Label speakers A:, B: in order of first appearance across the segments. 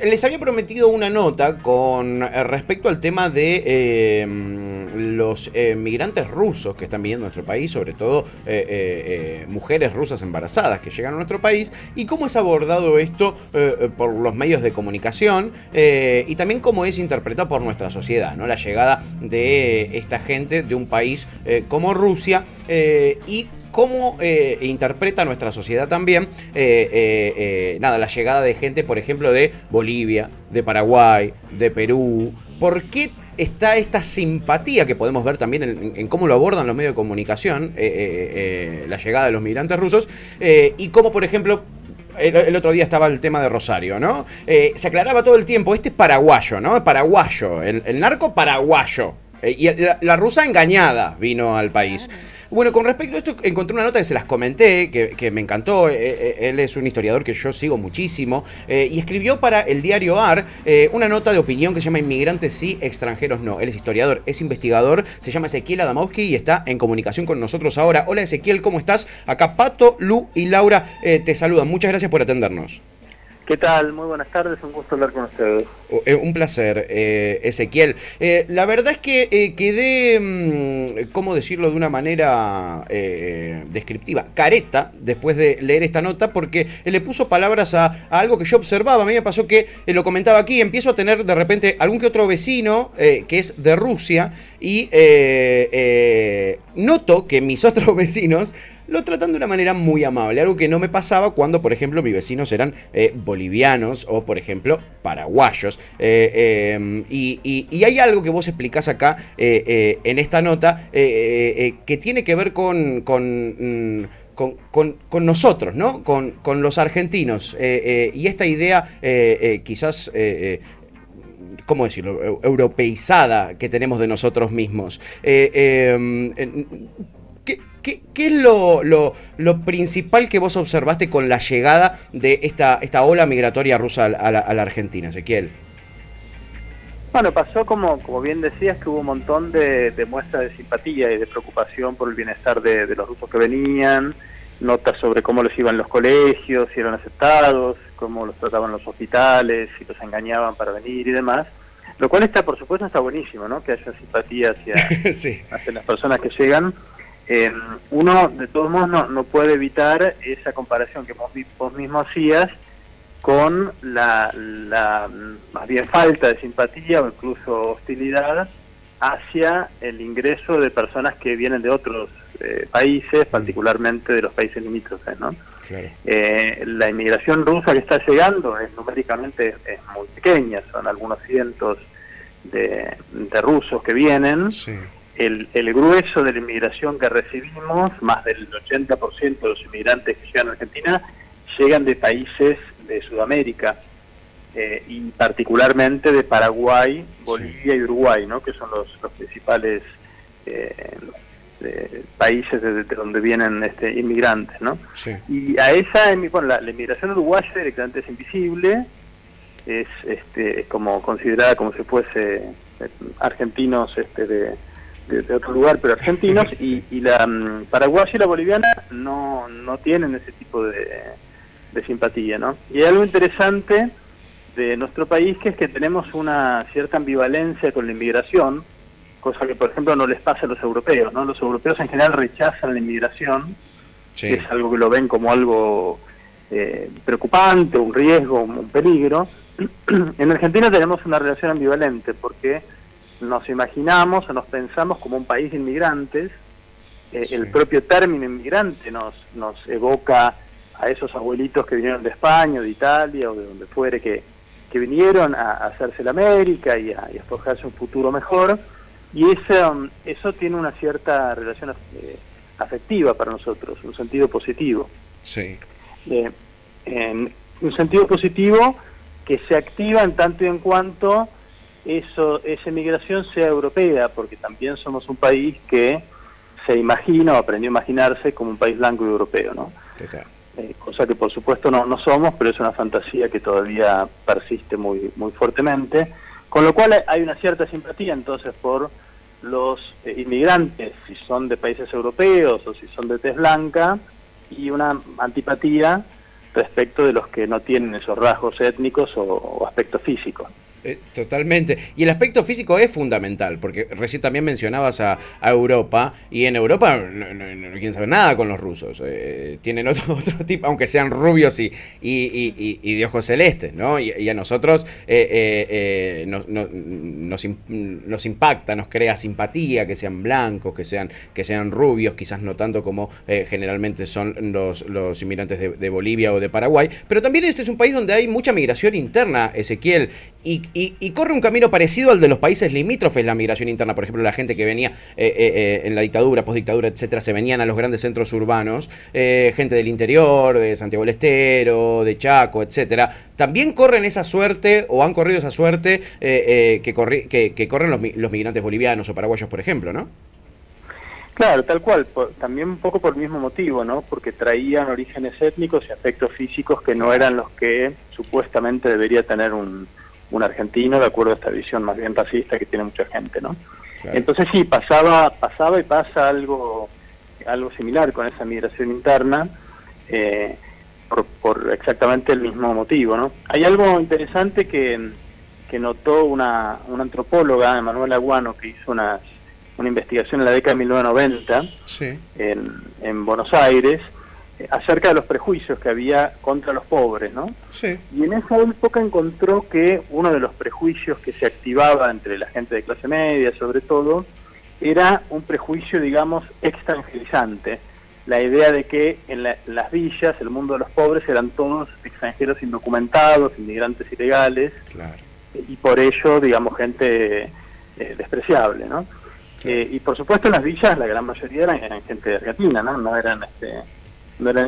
A: Les había prometido una nota con respecto al tema de los migrantes rusos que están viniendo a nuestro país, sobre todo mujeres rusas embarazadas que llegan a nuestro país, y cómo es abordado esto por los medios de comunicación y también cómo es interpretado por nuestra sociedad, ¿no? La llegada de esta gente de un país como Rusia y cómo interpreta nuestra sociedad también la llegada de gente, por ejemplo, de Bolivia, de Paraguay, de Perú. ¿Por qué está esta simpatía que podemos ver también en cómo lo abordan los medios de comunicación, la llegada de los migrantes rusos, y cómo, por ejemplo, el otro día estaba el tema de Rosario, ¿no? Se aclaraba todo el tiempo, este es paraguayo, ¿no? Paraguayo, el narco paraguayo. Y la rusa engañada vino al país. Bueno, con respecto a esto, encontré una nota que se las comenté, que me encantó. Él es un historiador que yo sigo muchísimo, y escribió para el diario AR una nota de opinión que se llama Inmigrantes sí, extranjeros no. Él es historiador, es investigador, se llama Ezequiel Adamowski y está en comunicación con nosotros ahora. Hola Ezequiel, ¿cómo estás? Acá Pato, Lu y Laura te saludan. Muchas gracias por atendernos.
B: ¿Qué tal? Muy buenas tardes, un gusto hablar con ustedes.
A: Un placer, Ezequiel. La verdad es que quedé, ¿cómo decirlo de una manera descriptiva? Careta, después de leer esta nota, porque le puso palabras a algo que yo observaba. A mí me pasó que, lo comentaba aquí, empiezo a tener de repente algún que otro vecino que es de Rusia y noto que mis otros vecinos lo tratan de una manera muy amable, algo que no me pasaba cuando, por ejemplo, mis vecinos eran bolivianos o, por ejemplo, paraguayos. Y hay algo que vos explicás acá en esta nota que tiene que ver con nosotros, ¿no? Con los argentinos. Y esta idea quizás... ¿cómo decirlo? Europeizada que tenemos de nosotros mismos. ¿Qué es lo principal que vos observaste con la llegada de esta ola migratoria rusa a la Argentina, Ezequiel?
B: Bueno, pasó como bien decías, que hubo un montón de muestras de simpatía y de preocupación por el bienestar de los rusos que venían, notas sobre cómo les iban los colegios, si eran aceptados, cómo los trataban los hospitales, si los engañaban para venir y demás. Lo cual por supuesto está buenísimo, ¿no? Que haya simpatía
A: sí,
B: hacia las personas que llegan. Uno, de todos modos, no puede evitar esa comparación que vos mismo hacías con la más bien falta de simpatía o incluso hostilidad hacia el ingreso de personas que vienen de otros países, particularmente de los países limítrofes, ¿no?
A: Claro.
B: La inmigración rusa que está llegando numéricamente es muy pequeña, son algunos cientos de rusos que vienen.
A: Sí.
B: El grueso de la inmigración que recibimos, más del 80% de los inmigrantes que llegan a Argentina, llegan de países de Sudamérica, y particularmente de Paraguay, Bolivia y Uruguay, ¿no? Que son los principales países de donde vienen inmigrantes, ¿no?
A: Sí.
B: Y a esa, bueno, la inmigración uruguaya directamente es invisible, es como considerada como si fuese argentinos de otro lugar, pero argentinos. Sí. y la paraguaya y la boliviana no tienen ese tipo de simpatía, ¿no? Y hay algo interesante de nuestro país, que es que tenemos una cierta ambivalencia con la inmigración, cosa que, por ejemplo, no les pasa a los europeos, ¿no? Los europeos en general rechazan la inmigración, sí, que es algo que lo ven como algo preocupante, un riesgo, un peligro. En Argentina tenemos una relación ambivalente, porque nos imaginamos o nos pensamos como un país de inmigrantes. Sí. El propio término inmigrante nos evoca a esos abuelitos que vinieron de España o de Italia o de donde fuere, que vinieron a hacerse la América y a forjarse un futuro mejor, y eso tiene una cierta relación afectiva para nosotros, un sentido positivo.
A: Sí.
B: Un sentido positivo que se activa en tanto y en cuanto esa migración sea europea, porque también somos un país que se imagina o aprendió a imaginarse como un país blanco y europeo, ¿no?
A: Total.
B: Cosa que por supuesto no somos, pero es una fantasía que todavía persiste muy fuertemente, con lo cual hay una cierta simpatía entonces por los inmigrantes, si son de países europeos o si son de tez blanca, y una antipatía respecto de los que no tienen esos rasgos étnicos o aspectos físicos.
A: Totalmente. Y el aspecto físico es fundamental, porque recién también mencionabas a Europa, y en Europa no quieren saber nada con los rusos. Tienen otro tipo, aunque sean rubios y de ojos celestes, ¿no? Y a nosotros nos impacta, nos crea simpatía, que sean blancos, que sean rubios, quizás no tanto como generalmente son los inmigrantes de Bolivia o de Paraguay. Pero también este es un país donde hay mucha migración interna, Ezequiel, y corre un camino parecido al de los países limítrofes, la migración interna. Por ejemplo, la gente que venía en la dictadura, postdictadura, etcétera, se venían a los grandes centros urbanos, gente del interior, de Santiago del Estero, de Chaco, etcétera. También corren esa suerte, o han corrido esa suerte, que corren los migrantes bolivianos o paraguayos, por ejemplo, ¿no?
B: Claro, tal cual, también un poco por el mismo motivo, ¿no? Porque traían orígenes étnicos y aspectos físicos que no eran los que supuestamente debería tener un argentino, de acuerdo a esta visión más bien racista que tiene mucha gente, ¿no? Claro. Entonces sí, pasaba y pasa algo similar con esa migración interna, por exactamente el mismo motivo, ¿no? Hay algo interesante que notó una antropóloga, Emanuela Aguano, que hizo una investigación en la década de 1990, sí, en Buenos Aires, acerca de los prejuicios que había contra los pobres, ¿no? Sí. Y en esa época encontró que uno de los prejuicios que se activaba entre la gente de clase media, sobre todo, era un prejuicio, digamos, extranjerizante. La idea de que en las villas, el mundo de los pobres, eran todos extranjeros indocumentados, inmigrantes ilegales, claro, y por ello, digamos, gente despreciable, ¿no? Y por supuesto en las villas la gran mayoría eran gente de Argentina, ¿no? No eran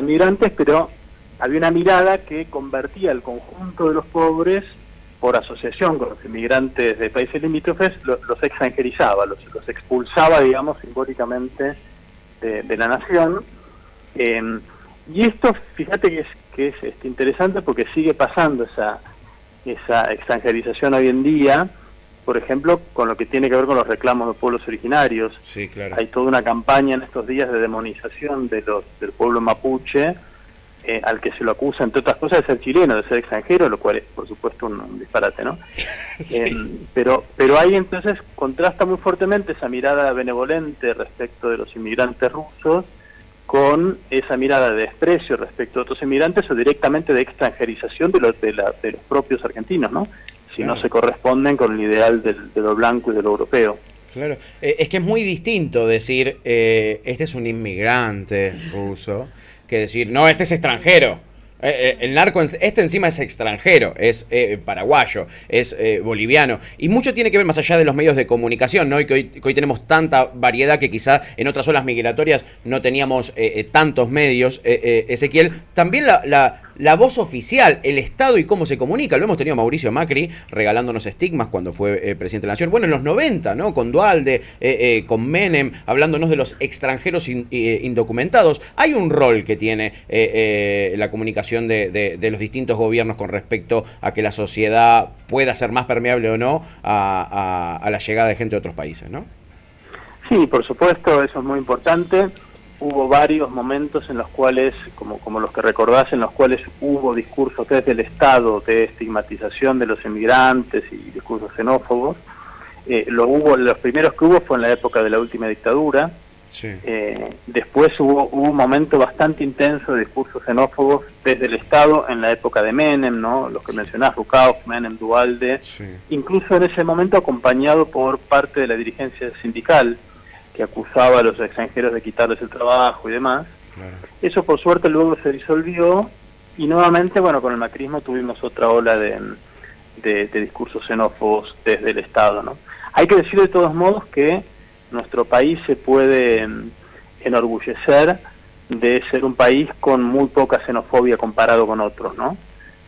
B: inmigrantes, pero había una mirada que convertía el conjunto de los pobres, por asociación con los inmigrantes de países limítrofes, los extranjerizaba, los expulsaba, digamos, simbólicamente de la nación. Y esto, fíjate que es interesante porque sigue pasando esa extranjerización hoy en día, por ejemplo, con lo que tiene que ver con los reclamos de pueblos originarios. Sí, claro. Hay toda una campaña en estos días de demonización del pueblo mapuche, al que se lo acusa, entre otras cosas, de ser chileno, de ser extranjero, lo cual es, por supuesto, un disparate, ¿no? Sí. Pero ahí entonces contrasta muy fuertemente esa mirada benevolente respecto de los inmigrantes rusos con esa mirada de desprecio respecto a otros inmigrantes, o directamente de extranjerización de los propios argentinos, ¿no? Si no se corresponden con el ideal de lo blanco y de lo europeo.
A: Claro, es que es muy distinto decir, este es un inmigrante ruso, que decir, no, este es extranjero. El narco, este encima es extranjero, es paraguayo, es boliviano, y mucho tiene que ver más allá de los medios de comunicación, ¿no? Y que hoy tenemos tanta variedad que quizá en otras olas migratorias no teníamos tantos medios, Ezequiel. También la voz oficial, el Estado y cómo se comunica. Lo hemos tenido Mauricio Macri regalándonos estigmas cuando fue presidente de la Nación. Bueno, en los 90, ¿no? Con Duhalde, con Menem, hablándonos de los extranjeros indocumentados. Hay un rol que tiene la comunicación de los distintos gobiernos con respecto a que la sociedad pueda ser más permeable o no a la llegada de gente de otros países, ¿no?
B: Sí, por supuesto, eso es muy importante. Hubo varios momentos en los cuales, como los que recordás, en los cuales hubo discursos desde el Estado de estigmatización de los inmigrantes y discursos xenófobos. Los primeros que hubo fue en la época de la última dictadura. Sí. Después hubo un momento bastante intenso de discursos xenófobos desde el Estado en la época de Menem, ¿no? Los que mencionás, Rucauf, Menem, Duhalde, sí, incluso en ese momento acompañado por parte de la dirigencia sindical, que acusaba a los extranjeros de quitarles el trabajo y demás. Claro. Eso por suerte luego se disolvió, y nuevamente, bueno, con el macrismo tuvimos otra ola de discursos xenófobos desde el Estado, ¿no? Hay que decir de todos modos que nuestro país se puede enorgullecer de ser un país con muy poca xenofobia comparado con otros, ¿no?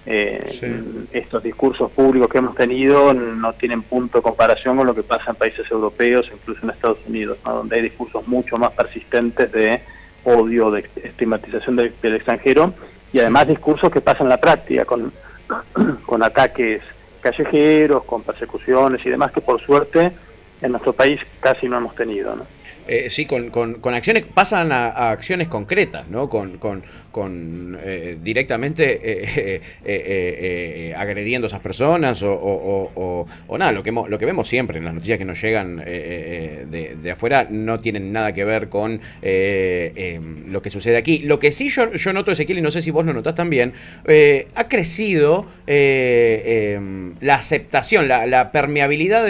B: Sí. Estos discursos públicos que hemos tenido no tienen punto de comparación con lo que pasa en países europeos, incluso en Estados Unidos, ¿no? Donde hay discursos mucho más persistentes de odio, de estigmatización del extranjero, y además discursos que pasan en la práctica con ataques callejeros, con persecuciones y demás, que por suerte en nuestro país casi no hemos tenido, ¿no?
A: Sí, con acciones, pasan a acciones concretas, ¿no? Directamente agrediendo a esas personas o nada, lo que vemos siempre en las noticias que nos llegan de afuera no tienen nada que ver con lo que sucede aquí. Lo que sí yo noto, Ezequiel, y no sé si vos lo notás también, ha crecido la aceptación, la permeabilidad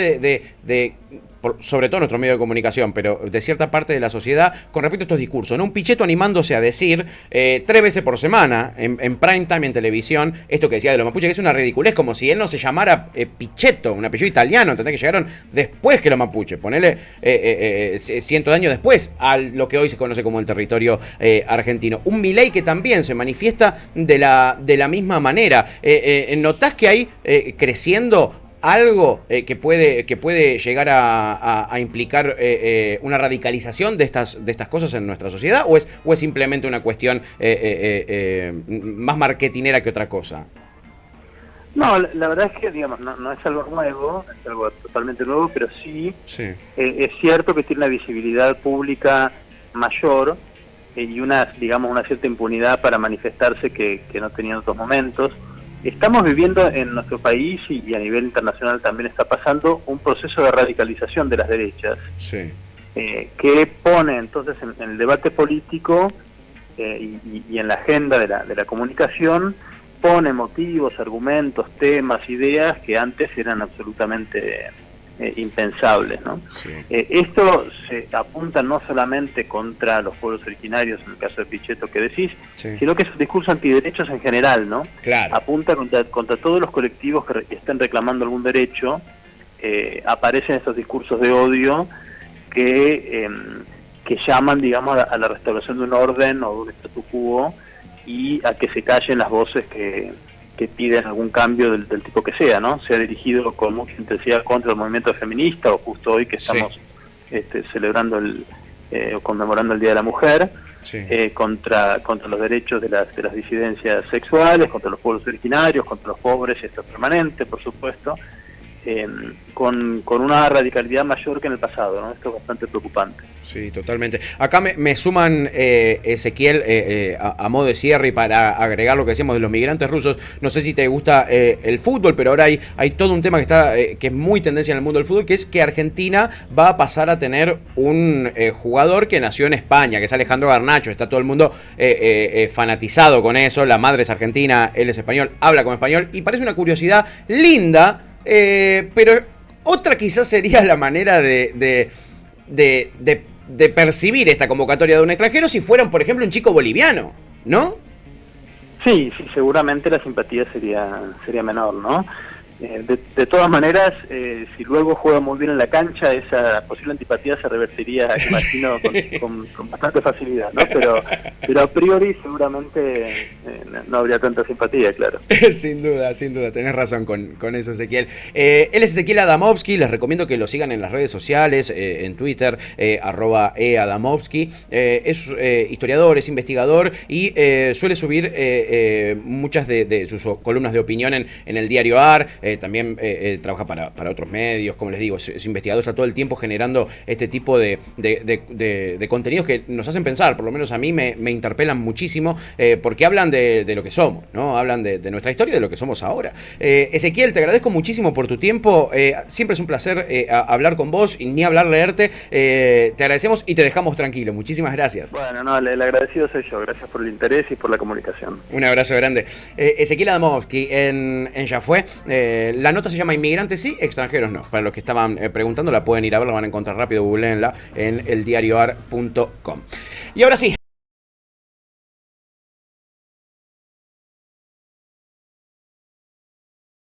A: sobre todo nuestro medio de comunicación, pero de cierta parte de la sociedad, con respecto a estos discursos, ¿no? Un Pichetto animándose a decir 3 veces por semana, en prime time, en televisión, esto que decía de los mapuches, que es una ridiculez, como si él no se llamara Pichetto, un apellido italiano, ¿entendés? Que llegaron después que los mapuches, ponele cientos de años después a lo que hoy se conoce como el territorio argentino. Un Milei que también se manifiesta de la misma manera. ¿Notás que hay creciendo algo que puede llegar a implicar una radicalización de estas cosas en nuestra sociedad, o es simplemente una cuestión más marketinera que otra cosa?
B: No, la verdad es que, digamos, no es algo nuevo, es algo totalmente nuevo, pero sí. Es cierto que tiene una visibilidad pública mayor y una cierta impunidad para manifestarse que no tenía en otros momentos. Estamos viviendo en nuestro país y a nivel internacional también está pasando un proceso de radicalización de las derechas, que pone entonces en el debate político y en la agenda de la comunicación, pone motivos, argumentos, temas, ideas que antes eran absolutamente impensables, ¿no? Esto se apunta no solamente contra los pueblos originarios, en el caso de Pichetto que decís, sino que es un discurso antiderechos en general, ¿no?
A: Claro.
B: Apunta contra todos los colectivos que estén reclamando algún derecho. Aparecen estos discursos de odio que llaman, digamos, a la restauración de un orden o de un statu quo y a que se callen las voces que piden algún cambio del tipo que sea, ¿no? Sea dirigido con mucha intensidad contra el movimiento feminista, o justo hoy que estamos celebrando conmemorando el Día de la Mujer, contra los derechos de las disidencias sexuales, contra los pueblos originarios, contra los pobres, y esto es permanente, por supuesto, con una radicalidad mayor que en el pasado, ¿no? Esto es bastante preocupante.
A: Sí, totalmente. Acá me suman, Ezequiel, a modo de cierre y para agregar lo que decíamos de los migrantes rusos. No sé si te gusta el fútbol, pero ahora hay todo un tema que es muy tendencia en el mundo del fútbol, que es que Argentina va a pasar a tener un jugador que nació en España, que es Alejandro Garnacho. Está todo el mundo fanatizado con eso. La madre es argentina, él es español, habla como español, y parece una curiosidad linda, pero otra quizás sería la manera de percibir esta convocatoria de un extranjero si fueran, por ejemplo, un chico boliviano, ¿no?
B: Sí, seguramente la simpatía sería menor, ¿no? De todas maneras, si luego juega muy bien en la cancha, esa posible antipatía se revertiría, imagino, con bastante facilidad, ¿no? Pero a priori seguramente no habría tanta simpatía, claro.
A: Sin duda, tenés razón con eso, Ezequiel. Él es Ezequiel Adamovsky, les recomiendo que lo sigan en las redes sociales, en Twitter, @eadamovsky. Es historiador, es investigador y suele subir muchas de sus columnas de opinión en el diario AR. También trabaja para otros medios, como les digo, es investigador, está todo el tiempo generando este tipo de contenidos que nos hacen pensar, por lo menos a mí me interpelan muchísimo, porque hablan de lo que somos, ¿no? Hablan de nuestra historia y de lo que somos ahora. Ezequiel, te agradezco muchísimo por tu tiempo, siempre es un placer hablar con vos y ni hablar, leerte, te agradecemos y te dejamos tranquilo, muchísimas gracias.
B: Bueno, no, el agradecido soy yo, gracias por el interés y por la comunicación.
A: Un abrazo grande. Ezequiel Adamovsky en Ya Fue. La nota se llama Inmigrantes sí, extranjeros no. Para los que estaban preguntando, la pueden ir a ver, la van a encontrar rápido, googleenla en eldiarioar.com. Y ahora sí.